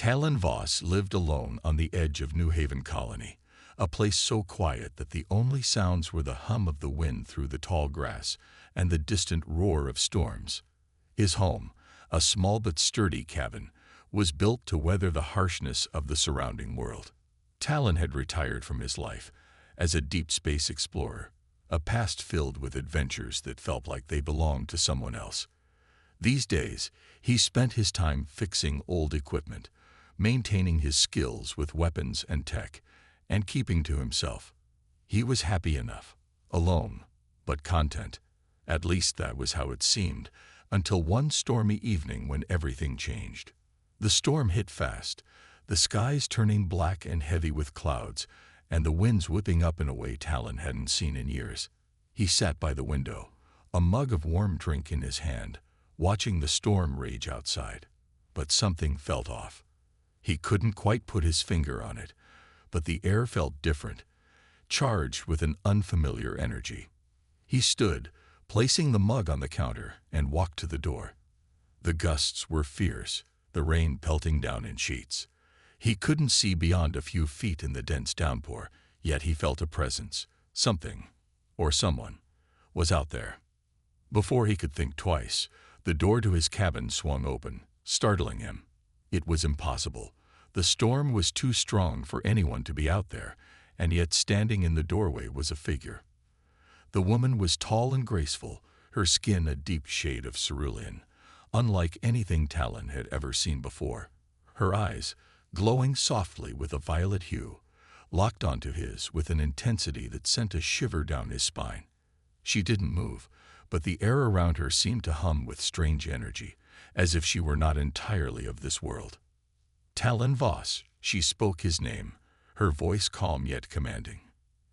Talon Voss lived alone on the edge of New Haven Colony, a place so quiet that the only sounds were the hum of the wind through the tall grass and the distant roar of storms. His home, a small but sturdy cabin, was built to weather the harshness of the surrounding world. Talon had retired from his life as a deep space explorer, a past filled with adventures that felt like they belonged to someone else. These days, he spent his time fixing old equipment, maintaining his skills with weapons and tech, and keeping to himself. He was happy enough, alone, but content. At least that was how it seemed, until one stormy evening when everything changed. The storm hit fast, the skies turning black and heavy with clouds, and the winds whipping up in a way Talon hadn't seen in years. He sat by the window, a mug of warm drink in his hand, watching the storm rage outside. But something felt off. He couldn't quite put his finger on it, but the air felt different, charged with an unfamiliar energy. He stood, placing the mug on the counter, and walked to the door. The gusts were fierce, the rain pelting down in sheets. He couldn't see beyond a few feet in the dense downpour, yet he felt a presence. Something, or someone, was out there. Before he could think twice, the door to his cabin swung open, startling him. It was impossible. The storm was too strong for anyone to be out there, and yet standing in the doorway was a figure. The woman was tall and graceful, her skin a deep shade of cerulean, unlike anything Talon had ever seen before. Her eyes, glowing softly with a violet hue, locked onto his with an intensity that sent a shiver down his spine. She didn't move, but the air around her seemed to hum with strange energy, as if she were not entirely of this world. Talon Voss, she spoke his name, her voice calm yet commanding.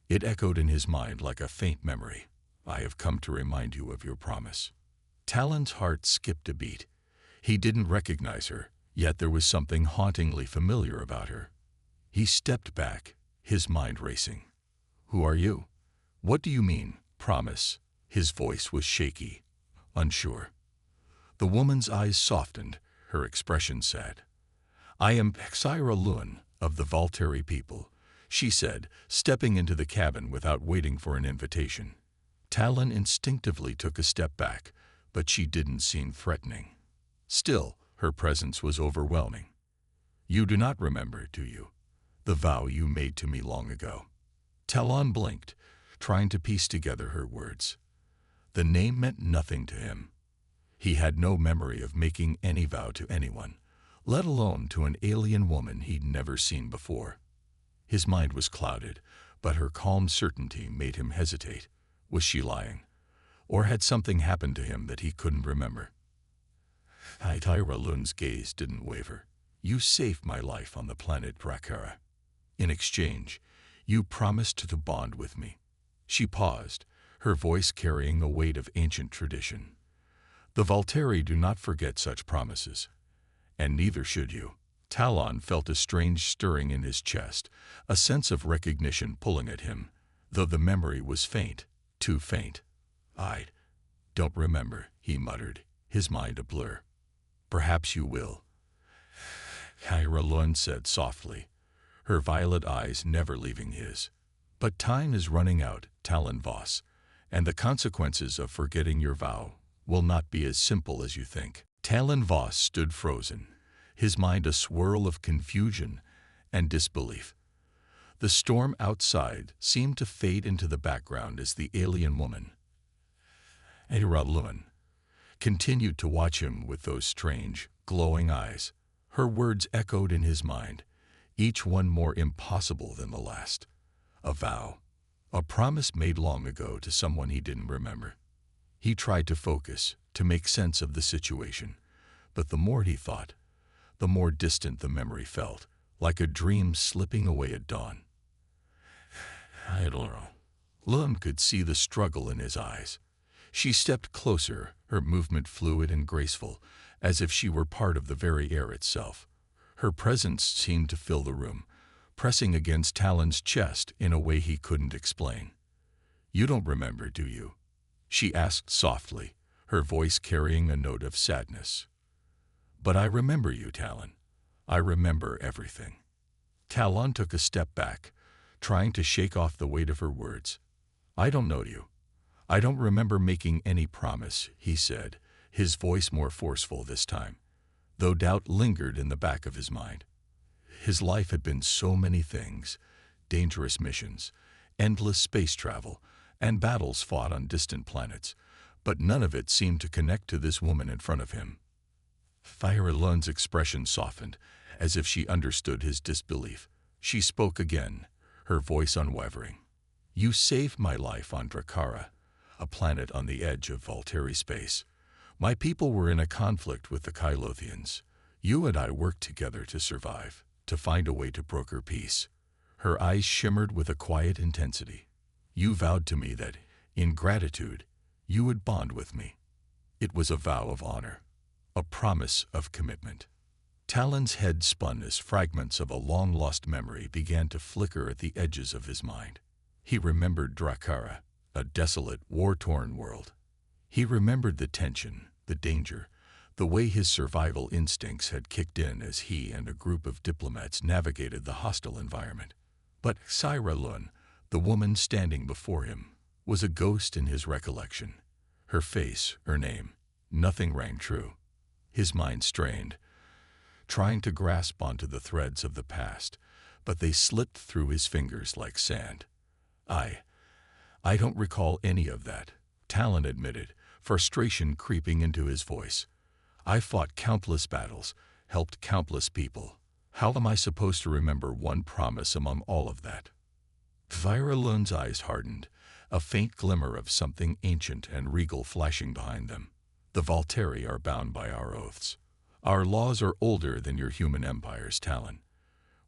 It echoed in his mind like a faint memory. I have come to remind you of your promise. Talon's heart skipped a beat. He didn't recognize her, yet there was something hauntingly familiar about her. He stepped back, his mind racing. Who are you? What do you mean, promise? His voice was shaky, unsure. The woman's eyes softened, her expression sad. I am Pexira Lun of the Valteri people, she said, stepping into the cabin without waiting for an invitation. Talon instinctively took a step back, but she didn't seem threatening. Still, her presence was overwhelming. You do not remember, do you? The vow you made to me long ago. Talon blinked, trying to piece together her words. The name meant nothing to him. He had no memory of making any vow to anyone, let alone to an alien woman he'd never seen before. His mind was clouded, but her calm certainty made him hesitate. Was she lying? Or had something happened to him that he couldn't remember? Tyra Lun's gaze didn't waver. You saved my life on the planet Drakara. In exchange, you promised to bond with me. She paused, her voice carrying a weight of ancient tradition. The Valteri do not forget such promises, and neither should you. Talon felt a strange stirring in his chest, a sense of recognition pulling at him, though the memory was faint, too faint. I don't remember, he muttered, his mind a blur. Perhaps you will. Tyra Lun said softly, her violet eyes never leaving his. But time is running out, Talon Voss, and the consequences of forgetting your vow will not be as simple as you think. Talon Voss stood frozen, his mind a swirl of confusion and disbelief. The storm outside seemed to fade into the background as the alien woman, Tyra Lun, continued to watch him with those strange, glowing eyes. Her words echoed in his mind, each one more impossible than the last. A vow, a promise made long ago to someone he didn't remember. He tried to focus, to make sense of the situation, but the more he thought, the more distant the memory felt, like a dream slipping away at dawn. I don't know. Lum could see the struggle in his eyes. She stepped closer, her movement fluid and graceful, as if she were part of the very air itself. Her presence seemed to fill the room, pressing against Talon's chest in a way he couldn't explain. You don't remember, do you? She asked softly, her voice carrying a note of sadness. But I remember you, Talon. I remember everything. Talon took a step back, trying to shake off the weight of her words. I don't know you. I don't remember making any promise, he said, his voice more forceful this time, though doubt lingered in the back of his mind. His life had been so many things: dangerous missions, endless space travel, and battles fought on distant planets, but none of it seemed to connect to this woman in front of him. Thyra expression softened, as if she understood his disbelief. She spoke again, her voice unwavering. You saved my life on Drakkara, a planet on the edge of Valtteri space. My people were in a conflict with the Kylothians. You and I worked together to survive, to find a way to broker peace. Her eyes shimmered with a quiet intensity. You vowed to me that, in gratitude, you would bond with me. It was a vow of honor, a promise of commitment. Talon's head spun as fragments of a long-lost memory began to flicker at the edges of his mind. He remembered Drakkara, a desolate, war-torn world. He remembered the tension, the danger, the way his survival instincts had kicked in as he and a group of diplomats navigated the hostile environment. But Thyra, the woman standing before him, was a ghost in his recollection. Her face, her name, nothing rang true. His mind strained, trying to grasp onto the threads of the past, but they slipped through his fingers like sand. I don't recall any of that, Talon admitted, frustration creeping into his voice. I fought countless battles, helped countless people. How am I supposed to remember one promise among all of that? Thyra's eyes hardened, a faint glimmer of something ancient and regal flashing behind them. The Valtteri are bound by our oaths. Our laws are older than your human empires, Talon.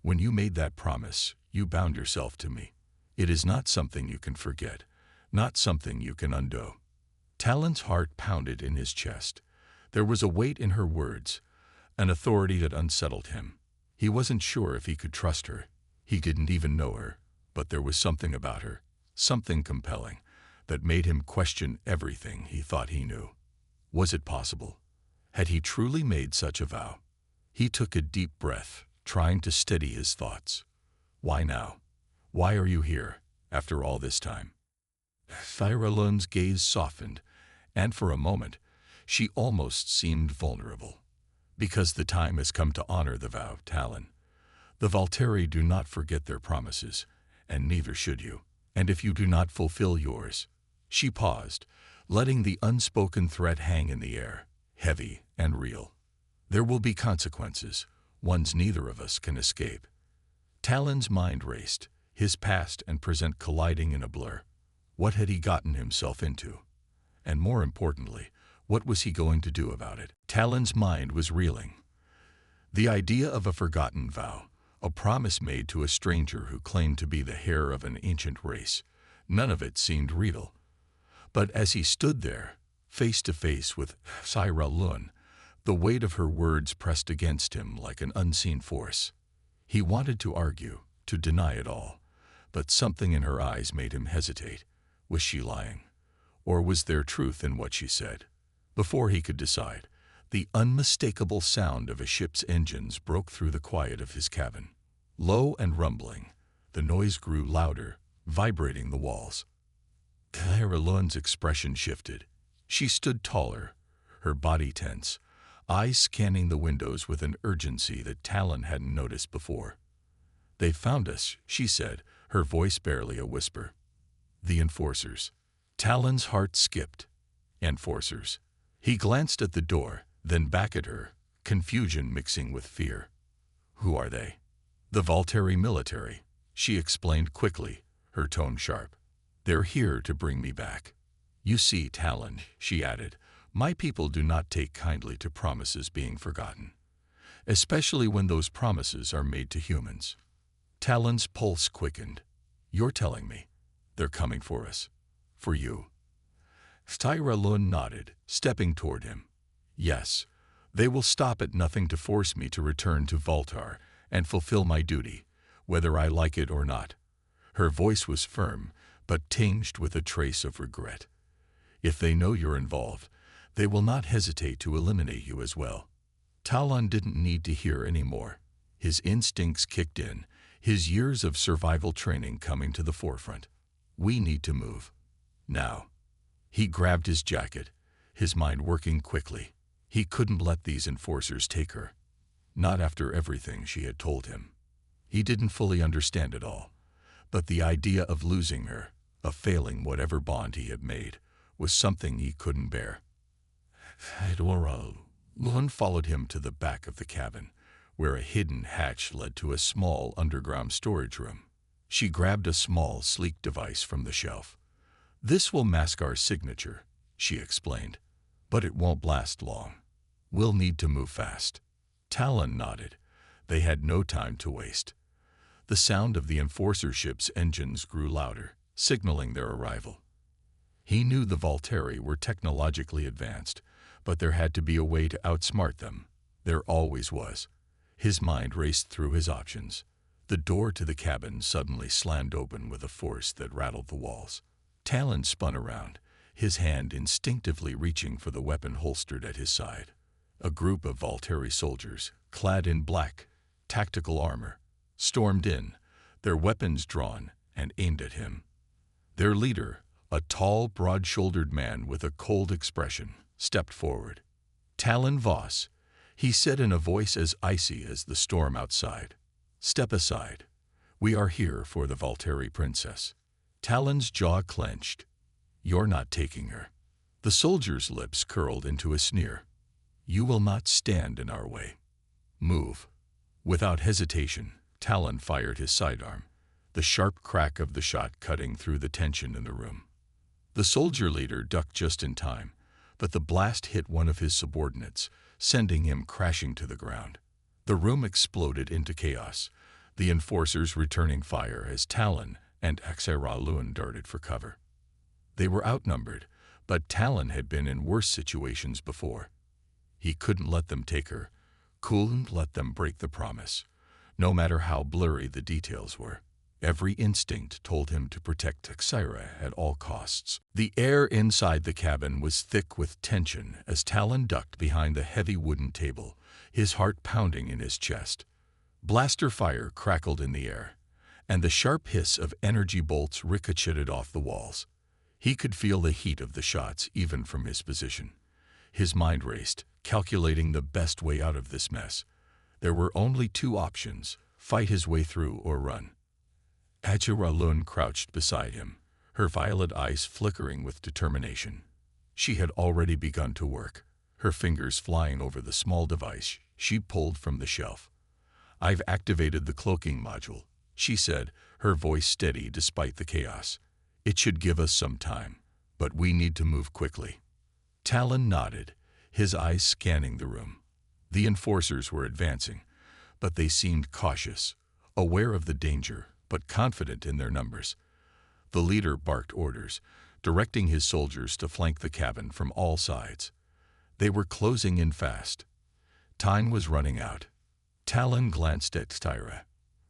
When you made that promise, you bound yourself to me. It is not something you can forget, not something you can undo. Talon's heart pounded in his chest. There was a weight in her words, an authority that unsettled him. He wasn't sure if he could trust her. He didn't even know her, but there was something about her, something compelling, that made him question everything he thought he knew. Was it possible? Had he truly made such a vow? He took a deep breath, trying to steady his thoughts. Why now? Why are you here, after all this time? Thyra's gaze softened, and for a moment, she almost seemed vulnerable. Because the time has come to honor the vow, Talon. The Valtteri do not forget their promises, and neither should you. And if you do not fulfill yours— She paused, letting the unspoken threat hang in the air, heavy and real. There will be consequences, ones neither of us can escape. Talon's mind raced, his past and present colliding in a blur. What had he gotten himself into? And more importantly, what was he going to do about it? Talon's mind was reeling. The idea of a forgotten vow, a promise made to a stranger who claimed to be the heir of an ancient race, none of it seemed real. But as he stood there, face to face with Thyra, the weight of her words pressed against him like an unseen force. He wanted to argue, to deny it all, but something in her eyes made him hesitate. Was she lying? Or was there truth in what she said? Before he could decide, the unmistakable sound of a ship's engines broke through the quiet of his cabin. Low and rumbling, the noise grew louder, vibrating the walls. Thyra's expression shifted. She stood taller, her body tense, eyes scanning the windows with an urgency that Talon hadn't noticed before. "They found us," she said, her voice barely a whisper. "The Enforcers." Talon's heart skipped. Enforcers. He glanced at the door, then back at her, confusion mixing with fear. "Who are they?" "The Valtteri military," she explained quickly, her tone sharp. "They're here to bring me back. You see, Talon," she added, "my people do not take kindly to promises being forgotten, especially when those promises are made to humans." Talon's pulse quickened. "You're telling me they're coming for us? For you?" Thyra nodded, stepping toward him. "Yes, they will stop at nothing to force me to return to Valttar and fulfill my duty, whether I like it or not." Her voice was firm, but tinged with a trace of regret. "If they know you're involved, they will not hesitate to eliminate you as well." Talon didn't need to hear any more. His instincts kicked in, his years of survival training coming to the forefront. We need to move. Now. He grabbed his jacket, his mind working quickly. He couldn't let these enforcers take her. Not after everything she had told him. He didn't fully understand it all, but the idea of losing her, of failing whatever bond he had made, was something he couldn't bear. Lun followed him to the back of the cabin, where a hidden hatch led to a small underground storage room. She grabbed a small, sleek device from the shelf. "This will mask our signature," she explained, "but it won't last long. We'll need to move fast." Talon nodded. They had no time to waste. The sound of the enforcer ship's engines grew louder, signaling their arrival. He knew the Volteri were technologically advanced, but there had to be a way to outsmart them. There always was. His mind raced through his options. The door to the cabin suddenly slammed open with a force that rattled the walls. Talon spun around, his hand instinctively reaching for the weapon holstered at his side. A group of Volteri soldiers, clad in black, tactical armor, stormed in, their weapons drawn and aimed at him. Their leader, a tall, broad-shouldered man with a cold expression, stepped forward. "Talon Voss," he said in a voice as icy as the storm outside. "Step aside. We are here for the Volteri princess." Talon's jaw clenched. "You're not taking her." The soldier's lips curled into a sneer. "You will not stand in our way. Move." Without hesitation, Talon fired his sidearm, the sharp crack of the shot cutting through the tension in the room. The soldier leader ducked just in time, but the blast hit one of his subordinates, sending him crashing to the ground. The room exploded into chaos, the enforcers returning fire as Talon and Axera darted for cover. They were outnumbered, but Talon had been in worse situations before. He couldn't let them take her, couldn't let them break the promise, no matter how blurry the details were. Every instinct told him to protect Axera at all costs. The air inside the cabin was thick with tension as Talon ducked behind the heavy wooden table, his heart pounding in his chest. Blaster fire crackled in the air, and the sharp hiss of energy bolts ricocheted off the walls. He could feel the heat of the shots even from his position. His mind raced, calculating the best way out of this mess. There were only two options: fight his way through or run. Axera crouched beside him, her violet eyes flickering with determination. She had already begun to work, her fingers flying over the small device she pulled from the shelf. "I've activated the cloaking module," she said, her voice steady despite the chaos. "It should give us some time, but we need to move quickly." Talon nodded, his eyes scanning the room. The enforcers were advancing, but they seemed cautious, aware of the danger, but confident in their numbers. The leader barked orders, directing his soldiers to flank the cabin from all sides. They were closing in fast. Time was running out. Talon glanced at Tyra.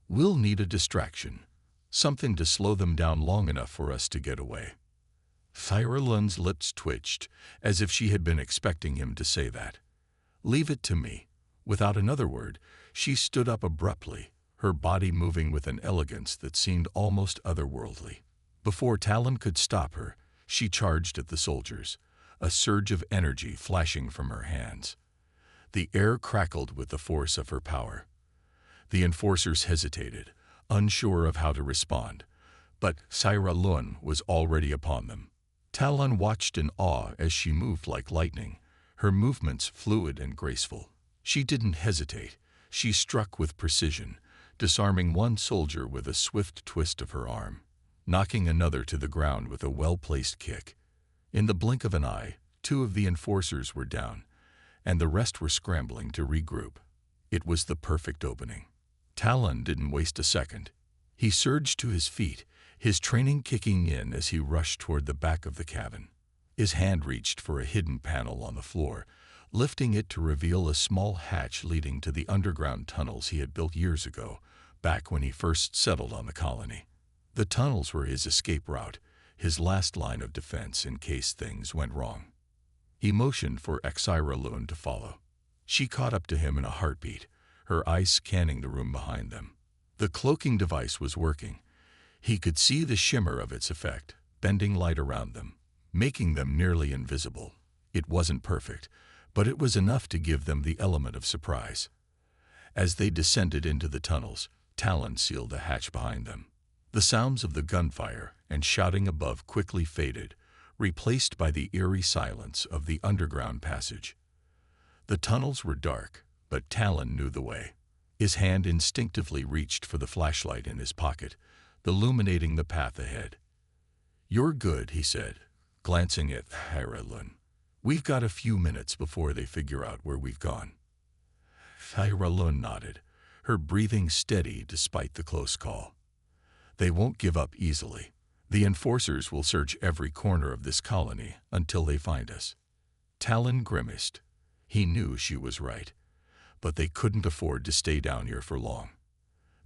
"We'll need a distraction, something to slow them down long enough for us to get away." Tyra's lips twitched, as if she had been expecting him to say that. "Leave it to me." Without another word, she stood up abruptly, her body moving with an elegance that seemed almost otherworldly. Before Talon could stop her, she charged at the soldiers, a surge of energy flashing from her hands. The air crackled with the force of her power. The enforcers hesitated, unsure of how to respond, but Axera was already upon them. Talon watched in awe as she moved like lightning, her movements fluid and graceful. She didn't hesitate. She struck with precision, disarming one soldier with a swift twist of her arm, knocking another to the ground with a well-placed kick. In the blink of an eye, two of the enforcers were down, and the rest were scrambling to regroup. It was the perfect opening. Talon didn't waste a second. He surged to his feet, his training kicking in as he rushed toward the back of the cabin. His hand reached for a hidden panel on the floor, lifting it to reveal a small hatch leading to the underground tunnels he had built years ago, back when he first settled on the colony. The tunnels were his escape route, his last line of defense in case things went wrong. He motioned for Axera to follow. She caught up to him in a heartbeat, her eyes scanning the room behind them. The cloaking device was working. He could see the shimmer of its effect, bending light around them, making them nearly invisible. It wasn't perfect, but it was enough to give them the element of surprise. As they descended into the tunnels, Talon sealed the hatch behind them. The sounds of the gunfire and shouting above quickly faded, replaced by the eerie silence of the underground passage. The tunnels were dark, but Talon knew the way. His hand instinctively reached for the flashlight in his pocket, illuminating the path ahead. "You're good," he said, glancing at Thyra. "We've got a few minutes before they figure out where we've gone." Thyra nodded, her breathing steady despite the close call. "They won't give up easily. The enforcers will search every corner of this colony until they find us." Talon grimaced. He knew she was right, but they couldn't afford to stay down here for long.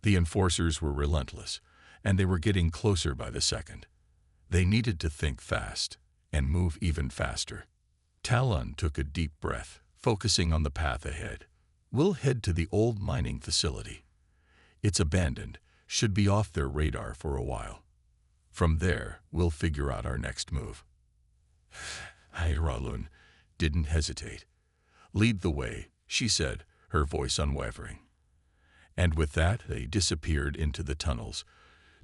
The enforcers were relentless, and they were getting closer by the second. They needed to think fast and move even faster. Talon took a deep breath, focusing on the path ahead. "We'll head to the old mining facility. It's abandoned, should be off their radar for a while. From there, we'll figure out our next move." Thyra didn't hesitate. "Lead the way," she said, her voice unwavering. And with that, they disappeared into the tunnels,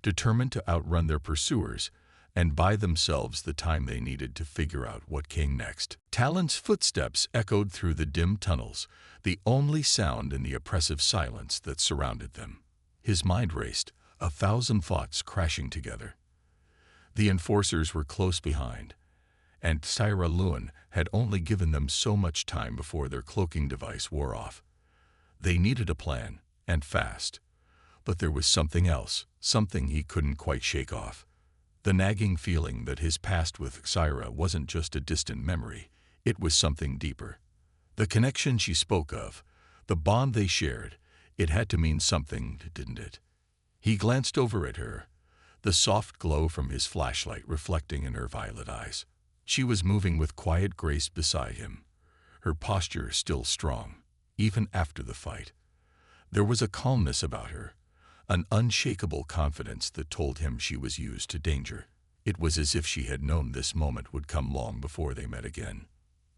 determined to outrun their pursuers and buy themselves the time they needed to figure out what came next. Talon's footsteps echoed through the dim tunnels, the only sound in the oppressive silence that surrounded them. His mind raced, 1,000 thoughts crashing together. The enforcers were close behind, and Thyra had only given them so much time before their cloaking device wore off. They needed a plan, and fast. But there was something else, something he couldn't quite shake off. The nagging feeling that his past with Thyra wasn't just a distant memory, it was something deeper. The connection she spoke of, the bond they shared, it had to mean something, didn't it? He glanced over at her, the soft glow from his flashlight reflecting in her violet eyes. She was moving with quiet grace beside him, her posture still strong, even after the fight. There was a calmness about her, an unshakable confidence that told him she was used to danger. It was as if she had known this moment would come long before they met again.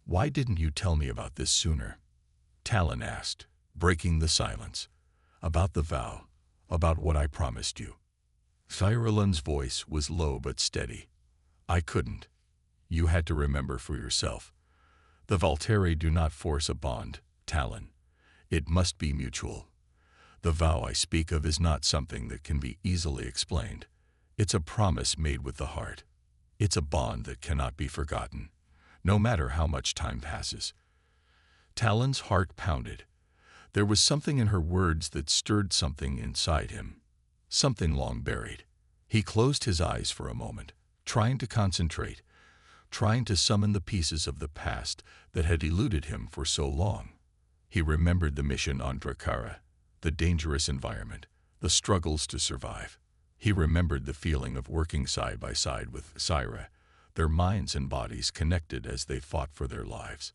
"Why didn't you tell me about this sooner?" Talon asked, breaking the silence. "About the vow, about what I promised you." Thyra's voice was low but steady. "I couldn't. You had to remember for yourself. The Valteri do not force a bond, Talon. It must be mutual. The vow I speak of is not something that can be easily explained. It's a promise made with the heart. It's a bond that cannot be forgotten, no matter how much time passes." Talon's heart pounded. There was something in her words that stirred something inside him, something long buried. He closed his eyes for a moment, trying to concentrate, trying to summon the pieces of the past that had eluded him for so long. He remembered the mission on Drakara, the dangerous environment, the struggles to survive. He remembered the feeling of working side by side with Thyra, their minds and bodies connected as they fought for their lives.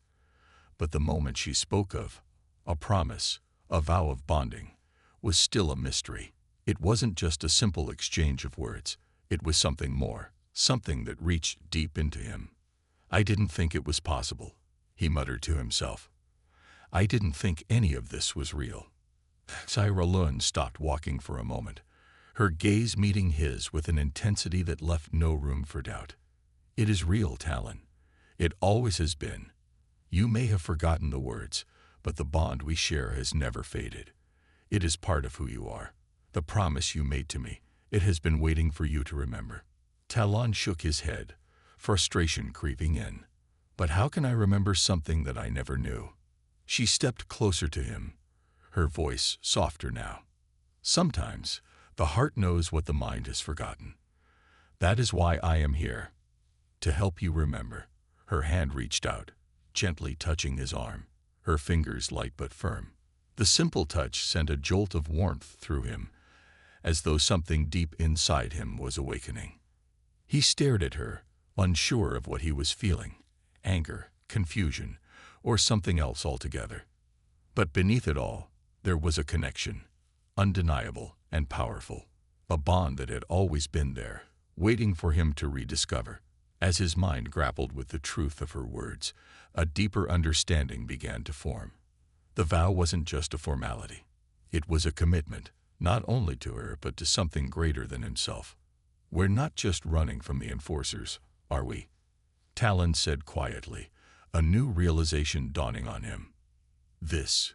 But the moment she spoke of, a promise, a vow of bonding, was still a mystery. It wasn't just a simple exchange of words. It was something more, something that reached deep into him. "I didn't think it was possible," he muttered to himself. "I didn't think any of this was real." Thyra stopped walking for a moment, her gaze meeting his with an intensity that left no room for doubt. "It is real, Talon. It always has been. You may have forgotten the words, but the bond we share has never faded. It is part of who you are. The promise you made to me, it has been waiting for you to remember." Talon shook his head, frustration creeping in. "But how can I remember something that I never knew?" She stepped closer to him, her voice softer now. "Sometimes, the heart knows what the mind has forgotten. That is why I am here, to help you remember." Her hand reached out, gently touching his arm, her fingers light but firm. The simple touch sent a jolt of warmth through him, as though something deep inside him was awakening. He stared at her, unsure of what he was feeling, anger, confusion, or something else altogether. But beneath it all, There was a connection, undeniable and powerful, a bond that had always been there, waiting for him to rediscover. As his mind grappled with the truth of her words, a deeper understanding began to form. The vow wasn't just a formality. It was a commitment, not only to her but to something greater than himself. "We're not just running from the enforcers, are we?" Talon said quietly, a new realization dawning on him. This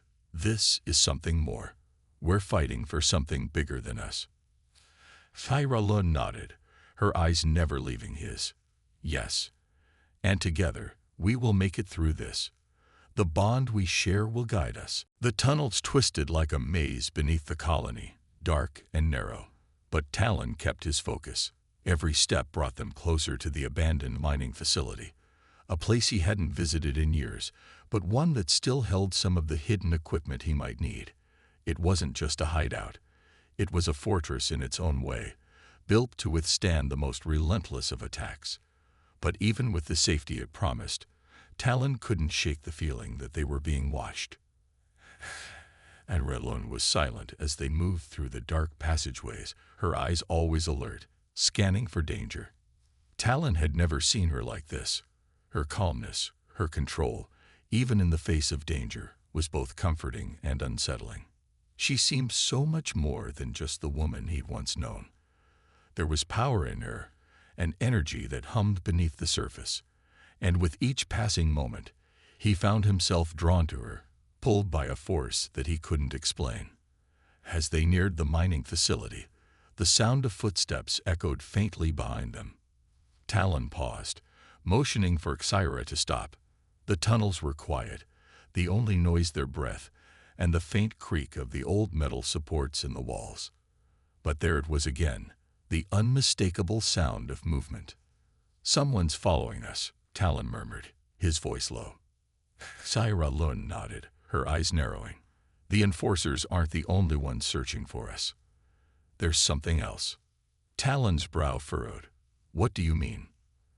is something more. We're fighting for something bigger than us." Thyra Lund nodded, her eyes never leaving his. "Yes. And together, we will make it through this. The bond we share will guide us." The tunnels twisted like a maze beneath the colony, dark and narrow. But Talon kept his focus. Every step brought them closer to the abandoned mining facility, a place he hadn't visited in years, but one that still held some of the hidden equipment he might need. It wasn't just a hideout. It was a fortress in its own way, built to withstand the most relentless of attacks. But even with the safety it promised, Talon couldn't shake the feeling that they were being watched. And Relun was silent as they moved through the dark passageways, her eyes always alert, scanning for danger. Talon had never seen her like this. Her calmness, her control, even in the face of danger, was both comforting and unsettling. She seemed so much more than just the woman he'd once known. There was power in her, an energy that hummed beneath the surface, and with each passing moment, he found himself drawn to her, pulled by a force that he couldn't explain. As they neared the mining facility, the sound of footsteps echoed faintly behind them. Talon paused, motioning for Xyra to stop. The tunnels were quiet, the only noise their breath, and the faint creak of the old metal supports in the walls. But there it was again, the unmistakable sound of movement. "Someone's following us," Talon murmured, his voice low. Xyra Lund nodded, her eyes narrowing. "The enforcers aren't the only ones searching for us. There's something else." Talon's brow furrowed. "What do you mean?"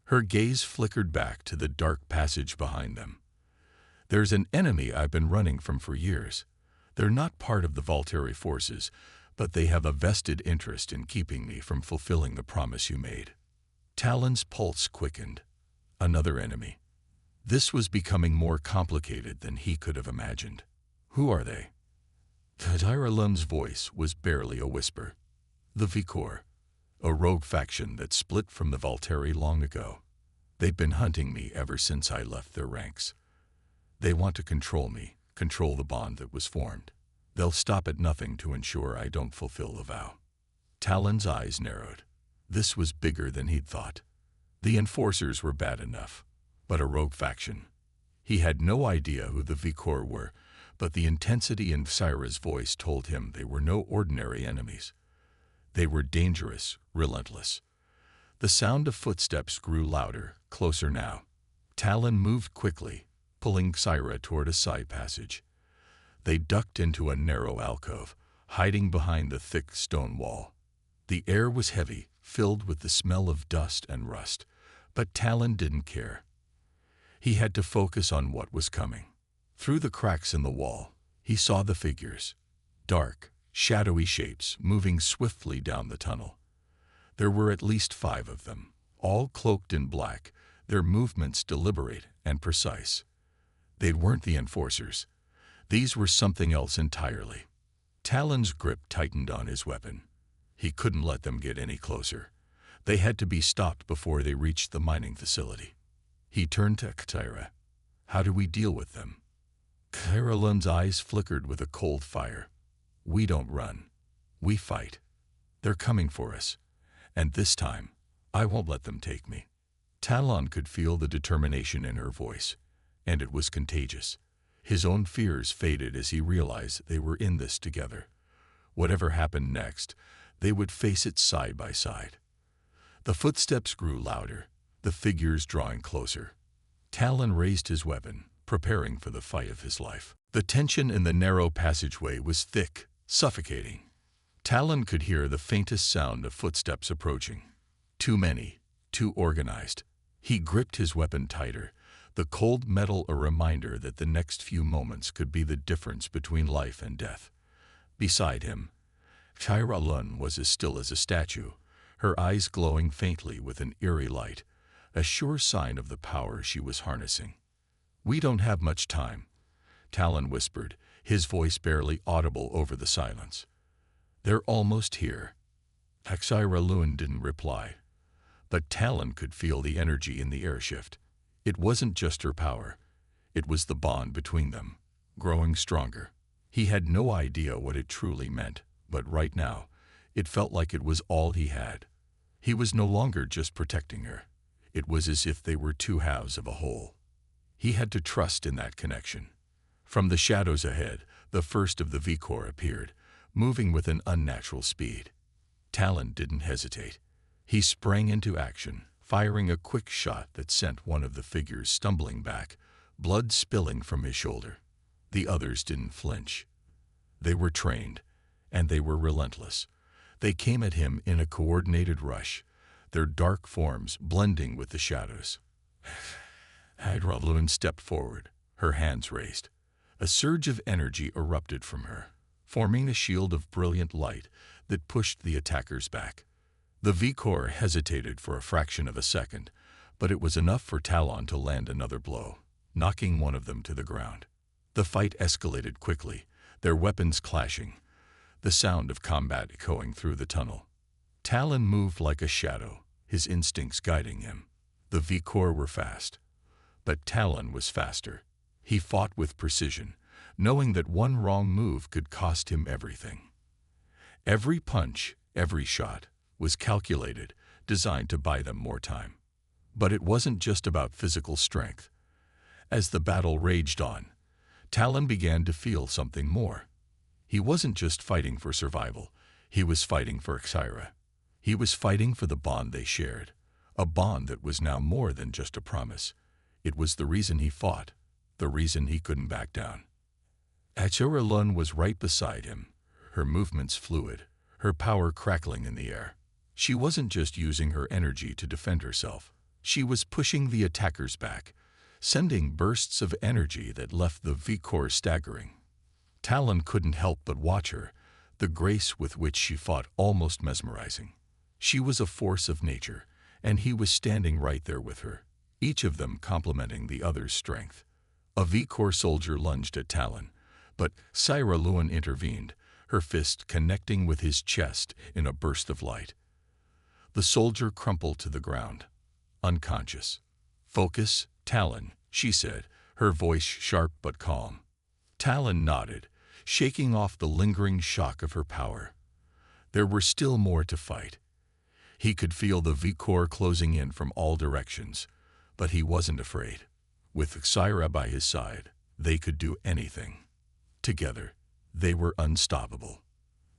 Her gaze flickered back to the dark passage behind them. "There's an enemy I've been running from for years. They're not part of the Volteri forces, but they have a vested interest in keeping me from fulfilling the promise you made." Talon's pulse quickened. Another enemy. This was becoming more complicated than he could have imagined. "Who are they?" Thyra Lund's voice was barely a whisper. "The Vikor, a rogue faction that split from the Volteri long ago. They've been hunting me ever since I left their ranks. They want to control me, control the bond that was formed. They'll stop at nothing to ensure I don't fulfill the vow." Talon's eyes narrowed. This was bigger than he'd thought. The enforcers were bad enough, but a rogue faction. He had no idea who the Vikor were, but the intensity in Xyra's voice told him they were no ordinary enemies. They were dangerous, relentless. The sound of footsteps grew louder, closer now. Talon moved quickly, pulling Xyra toward a side passage. They ducked into a narrow alcove, hiding behind the thick stone wall. The air was heavy, filled with the smell of dust and rust, but Talon didn't care. He had to focus on what was coming. Through the cracks in the wall, he saw the figures, dark, shadowy shapes moving swiftly down the tunnel. There were at least 5 of them, all cloaked in black, their movements deliberate and precise. They weren't the enforcers. These were something else entirely. Talon's grip tightened on his weapon. He couldn't let them get any closer. They had to be stopped before they reached the mining facility. He turned to Xyra. "How do we deal with them?" Xyra Lund's eyes flickered with a cold fire. "We don't run. We fight. They're coming for us. And this time, I won't let them take me." Talon could feel the determination in her voice, and it was contagious. His own fears faded as he realized they were in this together. Whatever happened next, they would face it side by side. The footsteps grew louder, the figures drawing closer. Talon raised his weapon, preparing for the fight of his life. The tension in the narrow passageway was thick, suffocating. Talon could hear the faintest sound of footsteps approaching. Too many, too organized. He gripped his weapon tighter, the cold metal a reminder that the next few moments could be the difference between life and death. Beside him, Tyra Lun was as still as a statue, her eyes glowing faintly with an eerie light, a sure sign of the power she was harnessing. "We don't have much time," Talon whispered, his voice barely audible over the silence. "They're almost here." Tyra Lun didn't reply, but Talon could feel the energy in the air shift. It wasn't just her power. It was the bond between them, growing stronger. He had no idea what it truly meant, but right now, it felt like it was all he had. He was no longer just protecting her. It was as if they were two halves of a whole. He had to trust in that connection. From the shadows ahead, the first of the V-Corps appeared, moving with an unnatural speed. Talon didn't hesitate. He sprang into action, firing a quick shot that sent one of the figures stumbling back, blood spilling from his shoulder. The others didn't flinch. They were trained, and they were relentless. They came at him in a coordinated rush, their dark forms blending with the shadows. Tyra Lun stepped forward, her hands raised. A surge of energy erupted from her, forming a shield of brilliant light that pushed the attackers back. The V-Corps hesitated for a fraction of a second, but it was enough for Talon to land another blow, knocking one of them to the ground. The fight escalated quickly, their weapons clashing, the sound of combat echoing through the tunnel. Talon moved like a shadow, his instincts guiding him. The V-Corps were fast, but Talon was faster. He fought with precision, knowing that one wrong move could cost him everything. Every punch, every shot, was calculated, designed to buy them more time. But it wasn't just about physical strength. As the battle raged on, Talon began to feel something more. He wasn't just fighting for survival, he was fighting for Tyra. He was fighting for the bond they shared, a bond that was now more than just a promise. It was the reason he fought, the reason he couldn't back down. Tyra Lun was right beside him, her movements fluid, her power crackling in the air. She wasn't just using her energy to defend herself. She was pushing the attackers back, sending bursts of energy that left the V-Corps staggering. Talon couldn't help but watch her, the grace with which she fought almost mesmerizing. She was a force of nature, and he was standing right there with her, each of them complementing the other's strength. A V-Corps soldier lunged at Talon, but Tyra Lun intervened, her fist connecting with his chest in a burst of light. The soldier crumpled to the ground, unconscious. "Focus, Talon," she said, her voice sharp but calm. Talon nodded, shaking off the lingering shock of her power. There were still more to fight. He could feel the V-Corps closing in from all directions, but he wasn't afraid. With Tyra by his side, they could do anything. Together, they were unstoppable.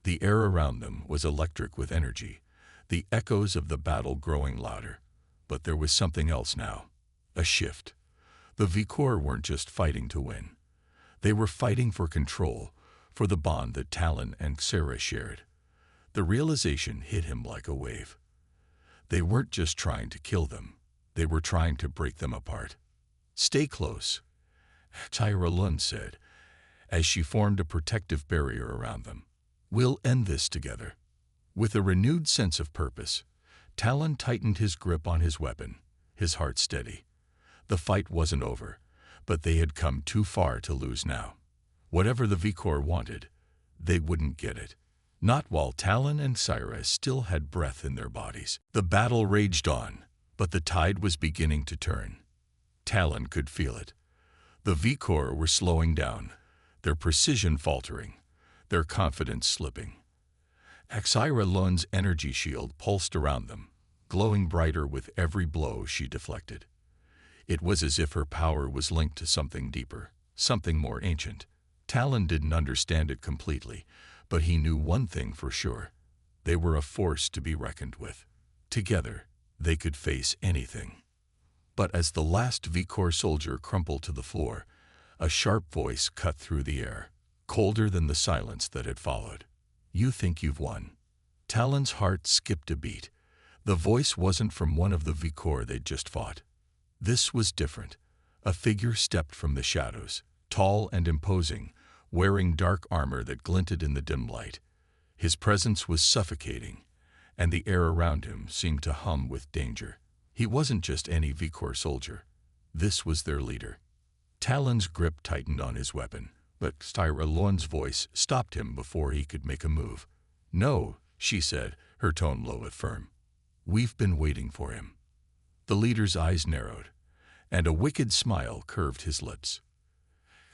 The air around them was electric with energy, the echoes of the battle growing louder. But there was something else now, a shift. The V-Corps weren't just fighting to win. They were fighting for control, for the bond that Talon and Tyra shared. The realization hit him like a wave. They weren't just trying to kill them, they were trying to break them apart. "Stay close," Tyra Lun said, as she formed a protective barrier around them. "We'll end this together." With a renewed sense of purpose, Talon tightened his grip on his weapon, his heart steady. The fight wasn't over, but they had come too far to lose now. Whatever the V-Corps wanted, they wouldn't get it. Not while Talon and Tyra still had breath in their bodies. The battle raged on, but the tide was beginning to turn. Talon could feel it. The V-Corps were slowing down, their precision faltering, their confidence slipping. Tyra Lun's energy shield pulsed around them, glowing brighter with every blow she deflected. It was as if her power was linked to something deeper, something more ancient. Talon didn't understand it completely, but he knew one thing for sure. They were a force to be reckoned with. Together, they could face anything. But as the last V-Corps soldier crumpled to the floor, a sharp voice cut through the air, colder than the silence that had followed. "You think you've won." Talon's heart skipped a beat. The voice wasn't from one of the V-Corps they'd just fought. This was different. A figure stepped from the shadows, tall and imposing, wearing dark armor that glinted in the dim light. His presence was suffocating, and the air around him seemed to hum with danger. He wasn't just any Vikor soldier. This was their leader. Talon's grip tightened on his weapon, but Syra Lone's voice stopped him before he could make a move. "No," she said, her tone low but firm. "We've been waiting for him." The leader's eyes narrowed, and a wicked smile curved his lips.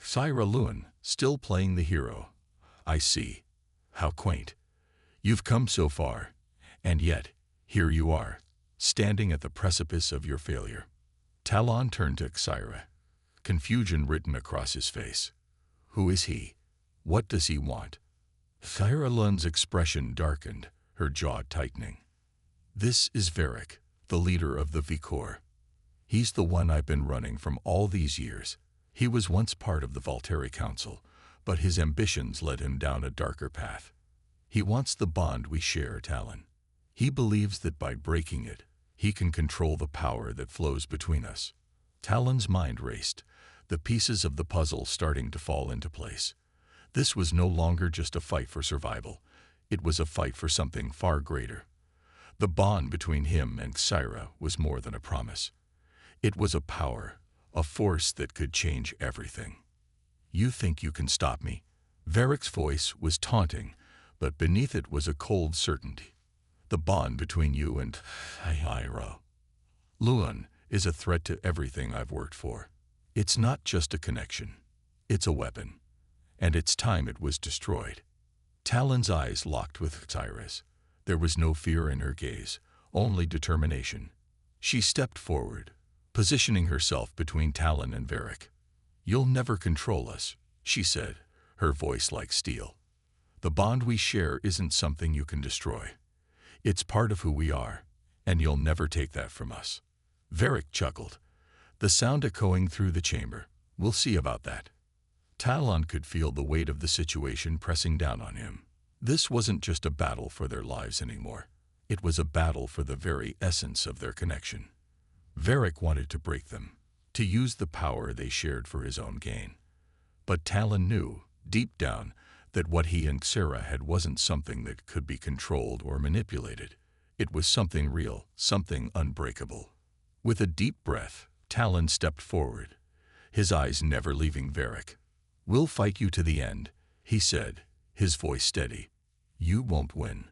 Syra Lune, still playing the hero. "I see. How quaint. You've come so far, and yet, here you are, standing at the precipice of your failure." Talon turned to Syra, confusion written across his face. "Who is he? What does he want?" Syra Lune's expression darkened, her jaw tightening. "This is Varric, the leader of the Vikor. He's the one I've been running from all these years. He was once part of the Valtteri Council, but his ambitions led him down a darker path. He wants the bond we share, Talon. He believes that by breaking it, he can control the power that flows between us." Talon's mind raced, the pieces of the puzzle starting to fall into place. This was no longer just a fight for survival. It was a fight for something far greater. The bond between him and Syra was more than a promise. It was a power, a force that could change everything. "You think you can stop me?" Varric's voice was taunting, but beneath it was a cold certainty. "The bond between you and Syra Lune is a threat to everything I've worked for. It's not just a connection. It's a weapon. And it's time it was destroyed." Talon's eyes locked with Syra's. There was no fear in her gaze, only determination. She stepped forward, positioning herself between Talon and Varric. "You'll never control us," she said, her voice like steel. "The bond we share isn't something you can destroy. It's part of who we are, and you'll never take that from us." Varric chuckled, the sound echoing through the chamber. "We'll see about that." Talon could feel the weight of the situation pressing down on him. This wasn't just a battle for their lives anymore. It was a battle for the very essence of their connection. Varric wanted to break them, to use the power they shared for his own gain. But Talon knew, deep down, that what he and Syra had wasn't something that could be controlled or manipulated. It was something real, something unbreakable. With a deep breath, Talon stepped forward, his eyes never leaving Varric. "We'll fight you to the end," he said, his voice steady. "You won't win."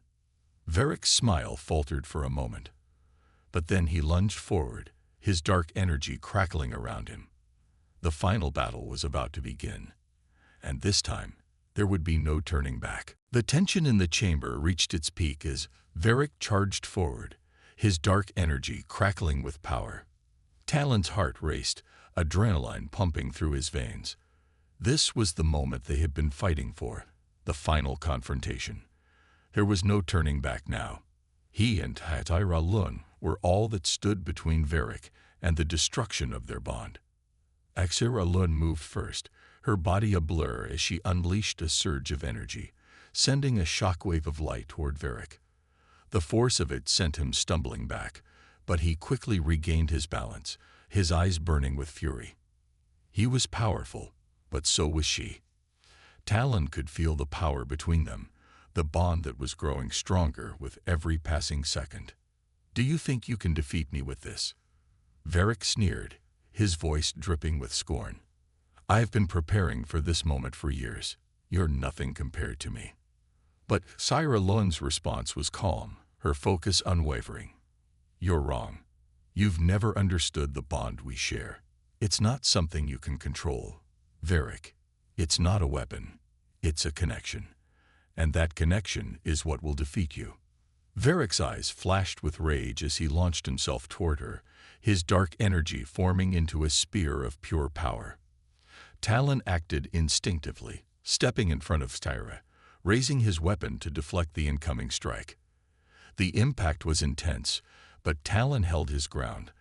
Varric's smile faltered for a moment. But then he lunged forward, his dark energy crackling around him. The final battle was about to begin. And this time, there would be no turning back. The tension in the chamber reached its peak as Varric charged forward, his dark energy crackling with power. Talon's heart raced, adrenaline pumping through his veins. This was the moment they had been fighting for, the final confrontation. There was no turning back now. He and Syra Lune were all that stood between Varric and the destruction of their bond. Syra Lune moved first, her body a blur as she unleashed a surge of energy, sending a shockwave of light toward Varric. The force of it sent him stumbling back, but he quickly regained his balance, his eyes burning with fury. He was powerful, but so was she. Talon could feel the power between them, the bond that was growing stronger with every passing second. "Do you think you can defeat me with this?" Varric sneered, his voice dripping with scorn. "I've been preparing for this moment for years. You're nothing compared to me." But Syra Lune's response was calm, her focus unwavering. "You're wrong. You've never understood the bond we share. It's not something you can control, Varric. It's not a weapon. It's a connection. And that connection is what will defeat you." Varric's eyes flashed with rage as he launched himself toward her, his dark energy forming into a spear of pure power. Talon acted instinctively, stepping in front of Syra, raising his weapon to deflect the incoming strike. The impact was intense, but Talon held his ground,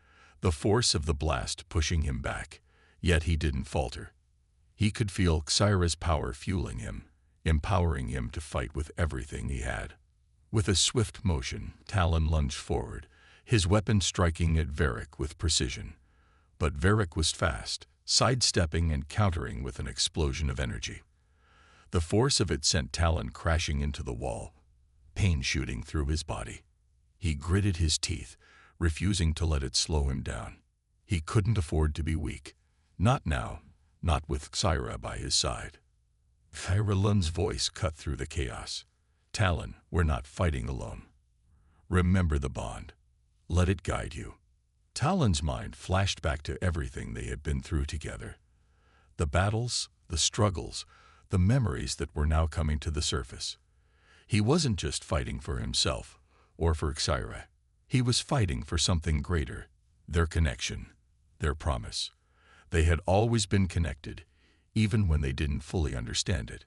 the force of the blast pushing him back, yet he didn't falter. He could feel Syra's power fueling him, empowering him to fight with everything he had. With a swift motion, Talon lunged forward, his weapon striking at Varric with precision. But Varric was fast, sidestepping and countering with an explosion of energy. The force of it sent Talon crashing into the wall, pain shooting through his body. He gritted his teeth, refusing to let it slow him down. He couldn't afford to be weak. Not now, not with Xyra by his side. Xyra Lun's voice cut through the chaos. Talon, we're not fighting alone. Remember the bond. Let it guide you. Talon's mind flashed back to everything they had been through together. The battles, the struggles, the memories that were now coming to the surface. He wasn't just fighting for himself, or for Xyra. He was fighting for something greater, their connection, their promise. They had always been connected, even when they didn't fully understand it.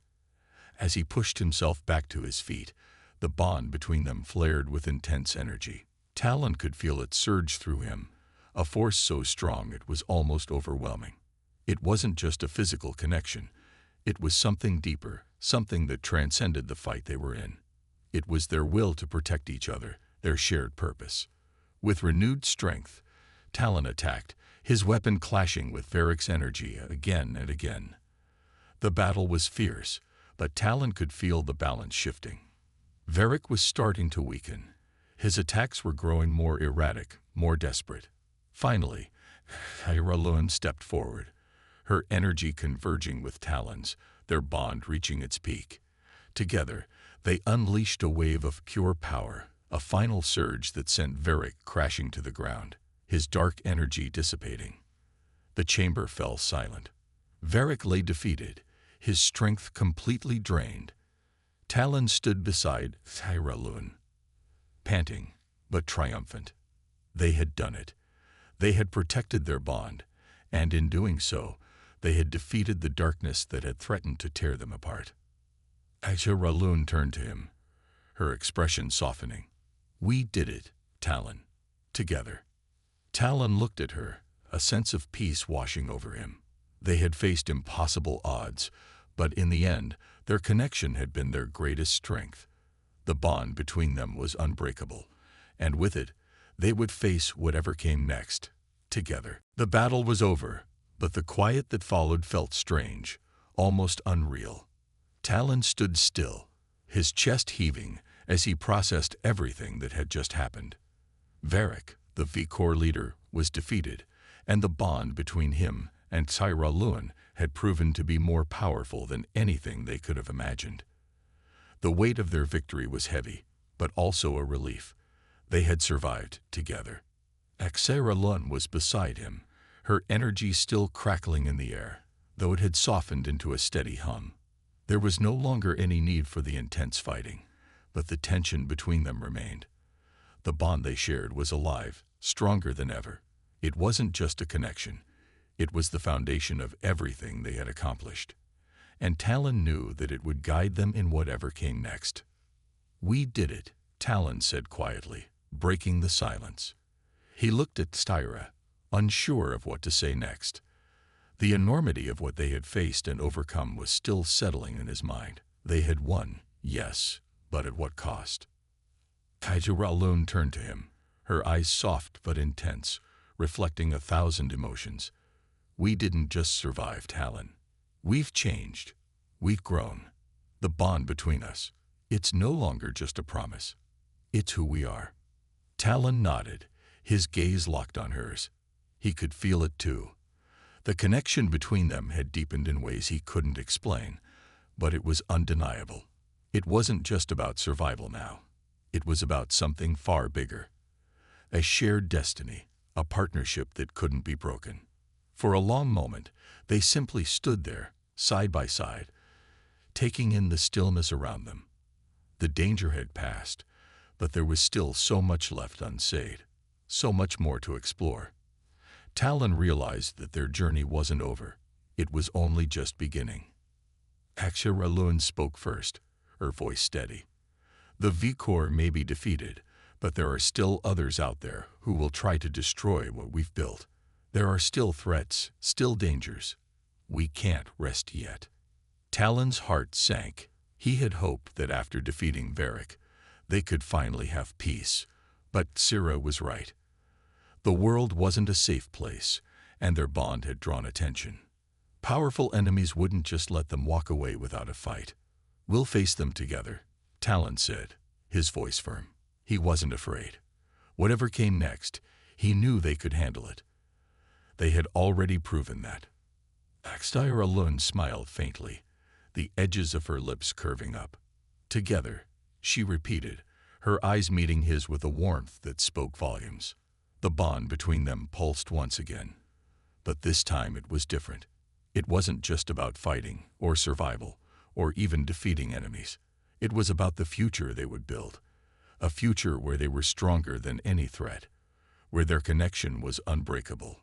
As he pushed himself back to his feet, the bond between them flared with intense energy. Talon could feel it surge through him, a force so strong it was almost overwhelming. It wasn't just a physical connection. It was something deeper, something that transcended the fight they were in. It was their will to protect each other, their shared purpose. With renewed strength, Talon attacked, his weapon clashing with Varric's energy again and again. The battle was fierce, but Talon could feel the balance shifting. Varric was starting to weaken. His attacks were growing more erratic, more desperate. Finally, Xyra Lun stepped forward, her energy converging with Talon's, their bond reaching its peak. Together, they unleashed a wave of pure power, a final surge that sent Varric crashing to the ground, his dark energy dissipating. The chamber fell silent. Varric lay defeated, his strength completely drained. Talon stood beside Xyra Lun, panting but triumphant. They had done it. They had protected their bond, and in doing so, they had defeated the darkness that had threatened to tear them apart. Xyra Lun turned to him, her expression softening. We did it, Talon. Together. Talon looked at her, a sense of peace washing over him. They had faced impossible odds, but in the end, their connection had been their greatest strength. The bond between them was unbreakable, and with it, they would face whatever came next, together. The battle was over, but the quiet that followed felt strange, almost unreal. Talon stood still, his chest heaving as he processed everything that had just happened. Varric, the V-Corps leader, was defeated, and the bond between him and Xyra Lun had proven to be more powerful than anything they could have imagined. The weight of their victory was heavy, but also a relief. They had survived together. Xyra Lun was beside him, her energy still crackling in the air, though it had softened into a steady hum. There was no longer any need for the intense fighting, but the tension between them remained. The bond they shared was alive, stronger than ever. It wasn't just a connection. It was the foundation of everything they had accomplished. And Talon knew that it would guide them in whatever came next. We did it, Talon said quietly, breaking the silence. He looked at Xyra, unsure of what to say next. The enormity of what they had faced and overcome was still settling in his mind. They had won, yes, but at what cost? Xyra Lun turned to him, her eyes soft but intense, reflecting 1,000 emotions. We didn't just survive, Talon. We've changed. We've grown. The bond between us, it's no longer just a promise. It's who we are. Talon nodded, his gaze locked on hers. He could feel it too. The connection between them had deepened in ways he couldn't explain, but it was undeniable. It wasn't just about survival now. It was about something far bigger. A shared destiny, a partnership that couldn't be broken. For a long moment, they simply stood there, side by side, taking in the stillness around them. The danger had passed, but there was still so much left unsaid, so much more to explore. Talon realized that their journey wasn't over. It was only just beginning. Xyra Lun spoke first, her voice steady. The V-Corps may be defeated, but there are still others out there who will try to destroy what we've built. There are still threats, still dangers. We can't rest yet. Talon's heart sank. He had hoped that after defeating Varric, they could finally have peace. But Xyra was right. The world wasn't a safe place, and their bond had drawn attention. Powerful enemies wouldn't just let them walk away without a fight. "We'll face them together," Talon said, his voice firm. He wasn't afraid. Whatever came next, he knew they could handle it. They had already proven that. Axtyra Lund smiled faintly, the edges of her lips curving up. "Together," she repeated, her eyes meeting his with a warmth that spoke volumes. The bond between them pulsed once again. But this time it was different. It wasn't just about fighting, or survival, or even defeating enemies. It was about the future they would build. A future where they were stronger than any threat, where their connection was unbreakable.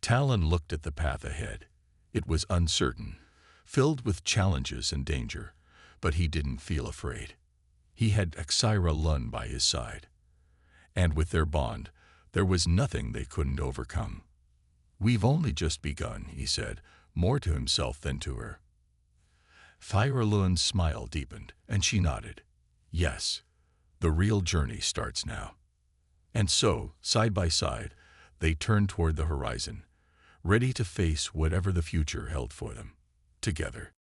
Talon looked at the path ahead. It was uncertain, filled with challenges and danger, but he didn't feel afraid. He had Axtyra Lund by his side. And with their bond, there was nothing they couldn't overcome. "We've only just begun," he said, more to himself than to her. Axtyra Lund's smile deepened, and she nodded. "Yes, the real journey starts now." And so, side by side, they turned toward the horizon, ready to face whatever the future held for them, together.